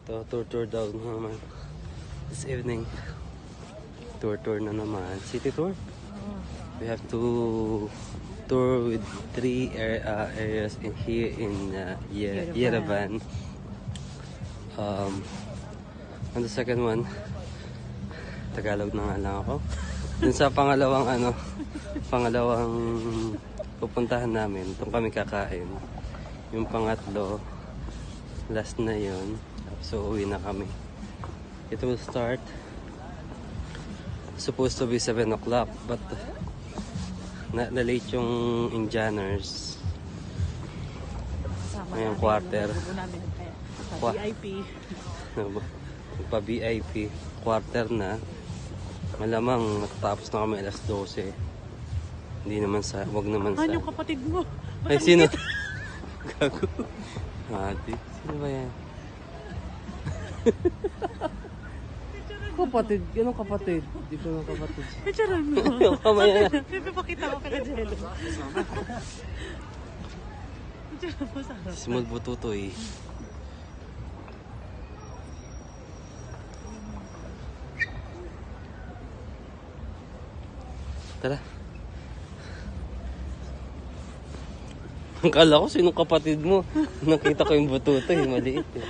Tour daw naman. This evening. Tour na naman. City tour? We have to tour with 3 areas in here in Yerevan. On the second one, Tagalog na nga lang ako. Dun sa pangalawang pupuntahan namin, itong kami kakain. Yung pangatlo, last na yun. So uwi na kami. It will start supposed to be 7 o'clock, but na-late yung Indianers. Ngayong quarter. VIP. Pa-VIP. Quarter na. Malamang matatapos na kami alas 12. Hindi naman wag naman sa... Yung kapatid mo. Ay, sino? Gago. Ate, sino ba yan? Kapatid? Anong kapatid? Di ko ng kapatid. Picturean mo. Kamaya na. Pipapakita ko kay Jello. Picturean mo sa harap. Small bututoy. Tara. Ang kala ko sinong kapatid mo. Nakita ko yung bututoy, maliit eh.